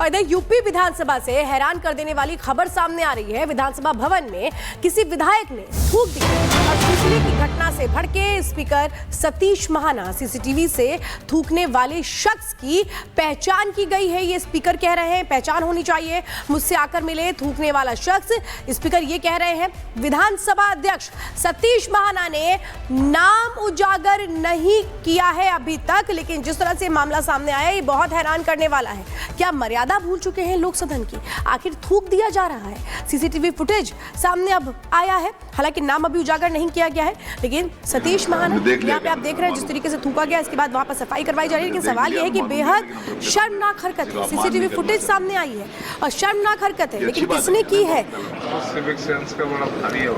और इधर यूपी विधानसभा से हैरान कर देने वाली खबर सामने आ रही है। विधानसभा भवन में किसी विधायक ने थूक दी और थूकने की घटना से भड़के स्पीकर सतीश महाना। सीसीटीवी से थूकने वाले शख्स की पहचान की गई है। ये स्पीकर कह रहे हैं पहचान होनी चाहिए, मुझसे आकर मिले थूकने वाला शख्स। स्पीकर ये कह रहे हैं विधानसभा अध्यक्ष सतीश महाना ने नाम उजागर नहीं किया है अभी तक, लेकिन जिस तरह से मामला सामने आया ये बहुत हैरान करने वाला है। क्या मर्यादा भूल चुके हैं लोक सदन की? आखिर थूक दिया जा रहा है। सीसीटीवी फुटेज सामने अब आया है, हालांकि नाम अभी उजागर नहीं किया गया है, लेकिन सतीश महाना यहाँ पे आप देख रहे हैं जिस तरीके से थूका गया, इसके बाद वहां पर सफाई करवाई जा रही है। लेकिन सवाल यह है कि बेहद शर्मनाक हरकत है। सीसीटीवी फुटेज सामने आई है और शर्मनाक हरकत है, लेकिन किसने की है?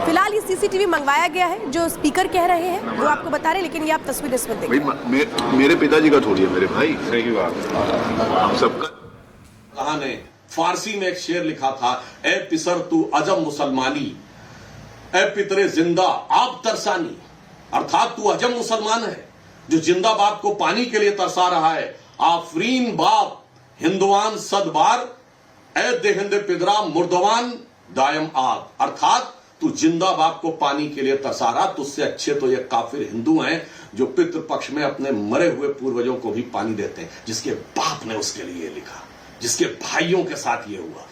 फिलहाल ये सीसीटीवी मंगवाया गया है, जो स्पीकर कह रहे हैं वो आपको बता रहे हैं, लेकिन ये आप तस्वीर इस वक्त देखिए। मेरे पिताजी का थोड़ी है मेरे भाई, सही बात हम सबका। कहा ने फारसी में एक शेर लिखा था, ए पिसर तू अजम मुसलमानी, ए पितरे जिंदा आप तरसानी। अर्थात तू अजम मुसलमान है जो जिंदाबाद को पानी के लिए तरसा रहा है। आफरीन बाप हिंदुआन सदबार, ए देहिंदे पिदरा मुर्दवान दायम आग। अर्थात तू जिंदाबाद को पानी के लिए तरसा रहा। तुझसे अच्छे तो ये काफिर हिंदू हैं जो पितृपक्ष में अपने मरे हुए पूर्वजों को भी पानी देते हैं। जिसके बाप ने उसके लिए लिखा, जिसके भाइयों के साथ ये हुआ,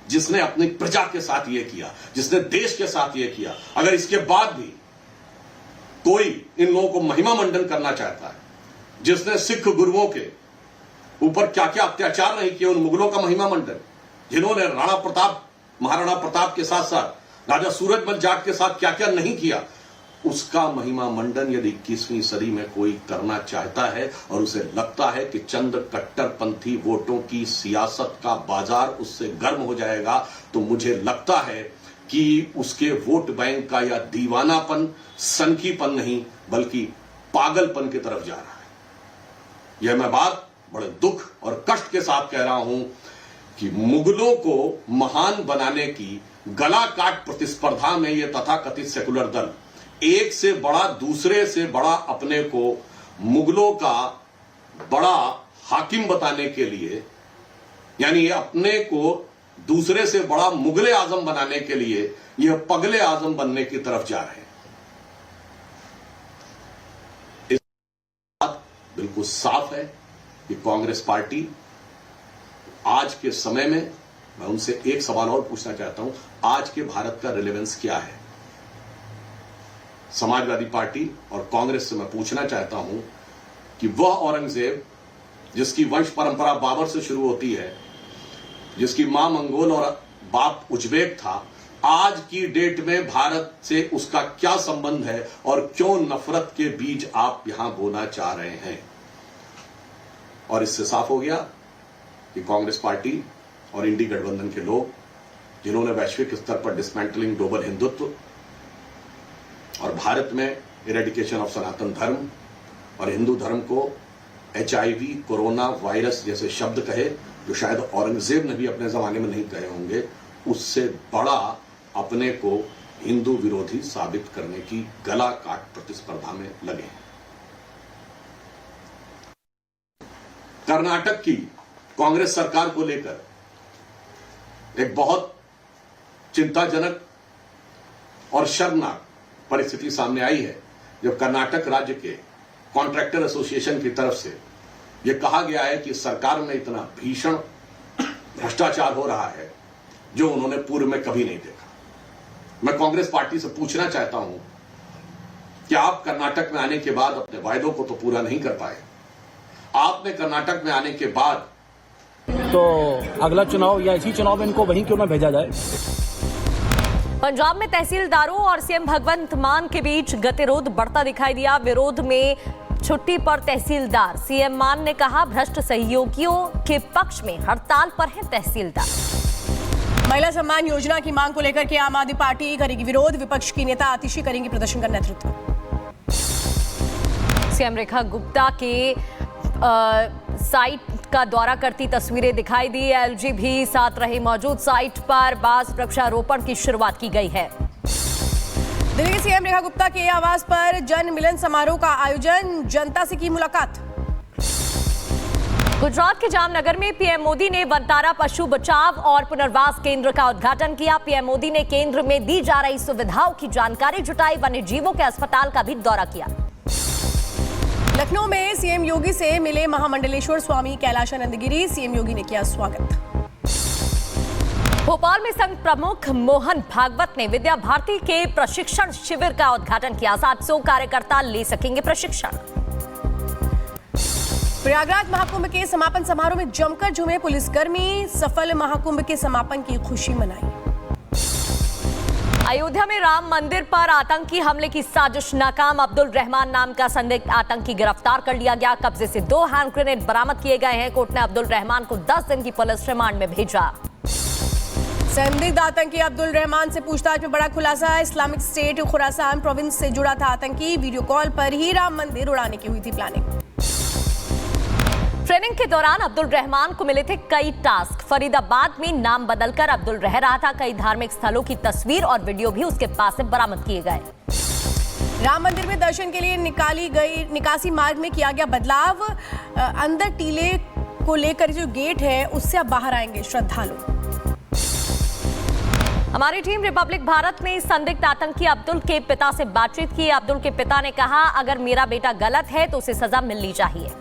जिसने अपनी प्रजा के साथ ये किया, जिसने देश के साथ ये किया, अगर इसके बाद भी कोई इन लोगों को महिमा मंडन करना चाहता है, जिसने सिख गुरुओं के ऊपर क्या क्या अत्याचार नहीं किए, उन मुगलों का महिमा मंडन, जिन्होंने राणा प्रताप महाराणा प्रताप के साथ साथ राजा सूरजमल जाट के साथ क्या क्या नहीं किया, उसका महिमा मंडन यदि 21वीं सदी में कोई करना चाहता है और उसे लगता है कि चंद कट्टरपंथी वोटों की सियासत का बाजार उससे गर्म हो जाएगा, तो मुझे लगता है कि उसके वोट बैंक का या दीवानापन, सनकीपन नहीं बल्कि पागलपन की तरफ जा रहा है। यह मैं बात बड़े दुख और कष्ट के साथ कह रहा हूं कि मुगलों को महान बनाने की गला काट प्रतिस्पर्धा में ये तथाकथित सेकुलर दल एक से बड़ा दूसरे से बड़ा अपने को मुगलों का बड़ा हाकिम बताने के लिए, यानी अपने को दूसरे से बड़ा मुगले आजम बनाने के लिए यह पगले आजम बनने की तरफ जा रहे हैं। इस बात बिल्कुल साफ है कि कांग्रेस पार्टी आज के समय में, मैं उनसे एक सवाल और पूछना चाहता हूं, आज के भारत का रिलेवेंस क्या है? समाजवादी पार्टी और कांग्रेस से मैं पूछना चाहता हूं कि वह औरंगजेब जिसकी वंश परंपरा बाबर से शुरू होती है, जिसकी मां मंगोल और बाप उज्बेक था, आज की डेट में भारत से उसका क्या संबंध है और क्यों नफरत के बीज आप यहां बोना चाह रहे हैं? और इससे साफ हो गया कि कांग्रेस पार्टी और इंडी गठबंधन के लोग, जिन्होंने वैश्विक स्तर पर डिसमेंटलिंग ग्लोबल हिंदुत्व और भारत में इरेडिकेशन ऑफ सनातन धर्म और हिंदू धर्म को HIV, कोरोना वायरस जैसे शब्द कहे, जो शायद औरंगजेब ने भी अपने जमाने में नहीं कहे होंगे, उससे बड़ा अपने को हिंदू विरोधी साबित करने की गला काट प्रतिस्पर्धा में लगे हैं। कर्नाटक की कांग्रेस सरकार को लेकर एक बहुत चिंताजनक और शर्मनाक परिस्थिति सामने आई है, जब कर्नाटक राज्य के कॉन्ट्रैक्टर एसोसिएशन की तरफ से यह कहा गया है कि सरकार में इतना भीषण भ्रष्टाचार हो रहा है जो उन्होंने पूर्व में कभी नहीं देखा। मैं कांग्रेस पार्टी से पूछना चाहता हूं कि आप कर्नाटक में आने के बाद अपने वायदों को तो पूरा नहीं कर पाए। आपने कर्नाटक में आने के बाद तो अगला चुनाव या इसी चुनाव में इनको वहीं क्यों ना भेजा जाए? पंजाब में तहसीलदारों और सीएम भगवंत मान के बीच गतिरोध बढ़ता दिखाई दिया। विरोध में छुट्टी पर तहसीलदार। सीएम मान ने कहा भ्रष्ट सहयोगियों के पक्ष में हड़ताल पर है तहसीलदार। महिला सम्मान योजना की मांग को लेकर के आम आदमी पार्टी करेगी विरोध। विपक्ष की नेता आतिशी करेंगी प्रदर्शन का नेतृत्व। सीएम रेखा गुप्ता के साइट का दौरा करती तस्वीरें दिखाई दी। एलजी भी साथ रहे मौजूद। साइट पर बांस वृक्षारोपण की शुरुआत की गई है। दिल्ली के सीएम रेखा गुप्ता के आवास पर जन मिलन समारोह का आयोजन। जनता से की मुलाकात। गुजरात के जामनगर में पीएम मोदी ने वनतारा पशु बचाव और पुनर्वास केंद्र का उद्घाटन किया। पीएम मोदी ने केंद्र में दी जा रही सुविधाओं की जानकारी जुटाई, वन्य जीवों के अस्पताल का भी दौरा किया। लखनऊ में सीएम योगी से मिले महामंडलेश्वर स्वामी कैलाशानंद गिरी, सीएम योगी ने किया स्वागत। भोपाल में संघ प्रमुख मोहन भागवत ने विद्या भारती के प्रशिक्षण शिविर का उद्घाटन किया। 700 कार्यकर्ता ले सकेंगे प्रशिक्षण। प्रयागराज महाकुंभ के समापन समारोह में जमकर झूमे पुलिसकर्मी, सफल महाकुंभ के समापन की खुशी मनाई। अयोध्या में राम मंदिर पर आतंकी हमले की साजिश नाकाम, अब्दुल रहमान नाम का संदिग्ध आतंकी गिरफ्तार कर लिया गया। कब्जे से 2 हैंड ग्रेनेड बरामद किए गए हैं। कोर्ट ने अब्दुल रहमान को 10 दिन की पुलिस रिमांड में भेजा। संदिग्ध आतंकी अब्दुल रहमान से पूछताछ में बड़ा खुलासा। इस्लामिक स्टेट खुरासान प्रोविंस से जुड़ा था आतंकी। वीडियो कॉल पर ही राम मंदिर उड़ाने की हुई थी प्लानिंग। ट्रेनिंग के दौरान अब्दुल रहमान को मिले थे कई टास्क। फरीदाबाद में नाम बदलकर अब्दुल रह रहा था। कई धार्मिक स्थलों की तस्वीर और वीडियो भी उसके पास से बरामद किए गए। राम मंदिर में दर्शन के लिए निकाली गई निकासी मार्ग में किया गया बदलाव। अंदर टीले को लेकर जो गेट है उससे अब बाहर आएंगे श्रद्धालु। हमारी टीम रिपब्लिक भारत ने संदिग्ध आतंकी अब्दुल के पिता से बातचीत की। अब्दुल के पिता ने कहा, अगर मेरा बेटा गलत है तो उसे सजा मिलनी चाहिए।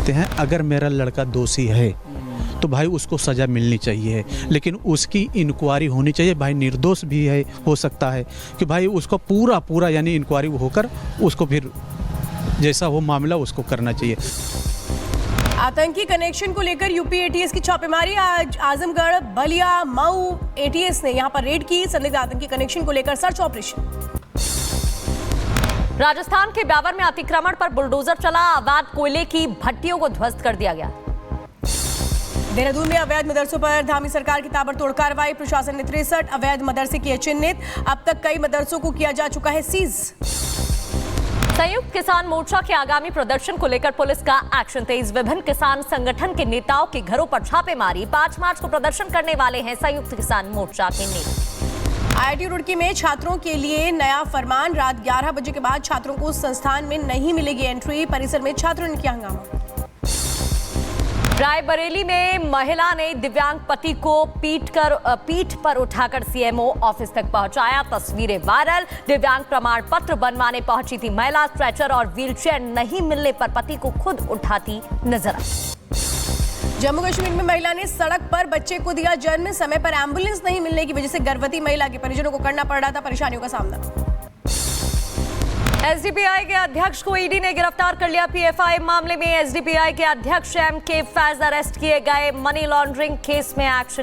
हैं अगर मेरा लड़का दोषी है तो भाई उसको सज़ा मिलनी चाहिए, लेकिन उसकी इंक्वायरी होनी चाहिए। भाई निर्दोष भी है, हो सकता है कि भाई उसको पूरा यानी इंक्वायरी होकर उसको फिर जैसा हो मामला उसको करना चाहिए। आतंकी कनेक्शन को लेकर यूपी एटीएस की छापेमारी। आज आजमगढ़, बलिया, मऊ एटीएस ने यहां पर रेड की। संदिग्ध आतंकी कनेक्शन को लेकर सर्च ऑपरेशन। राजस्थान के ब्यावर में अतिक्रमण पर बुलडोजर चला। अवैध कोयले की भट्टियों को ध्वस्त कर दिया गया। देहरादून में अवैध मदरसों पर धामी सरकार की ताबड़तोड़ कार्रवाई। प्रशासन ने 63 अवैध मदरसे किए चिन्हित। अब तक कई मदरसों को किया जा चुका है सीज। संयुक्त किसान मोर्चा के आगामी प्रदर्शन को लेकर पुलिस का एक्शन तेज। विभिन्न किसान संगठन के नेताओं के घरों पर छापेमारी। 5 मार्च को प्रदर्शन करने वाले हैं संयुक्त किसान मोर्चा के नेता। आईआईटी रुड़की में छात्रों के लिए नया फरमान। रात 11 बजे के बाद छात्रों को संस्थान में नहीं मिलेगी एंट्री। परिसर में छात्रों ने किया हंगामा। रायबरेली में महिला ने दिव्यांग पति को पीठ पर उठाकर सीएमओ ऑफिस तक पहुंचाया। तस्वीरें वायरल। दिव्यांग प्रमाण पत्र बनवाने पहुंची थी महिला। स्ट्रेचर और व्हीलचेयर नहीं मिलने पर पति को खुद उठाती नजर आई। जम्मू कश्मीर में महिला ने सड़क पर बच्चे को दिया जन्म। समय पर एम्बुलेंस नहीं मिलने की वजह से गर्भवती महिला के परिजनों को करना पड़ रहा था परेशानियों का सामना। एसडीपीआई के अध्यक्ष को ईडी ने गिरफ्तार कर लिया। पीएफआई मामले में एसडीपीआई के अध्यक्ष एमके फैज अरेस्ट किए गए। मनी लॉन्ड्रिंग केस में एक्शन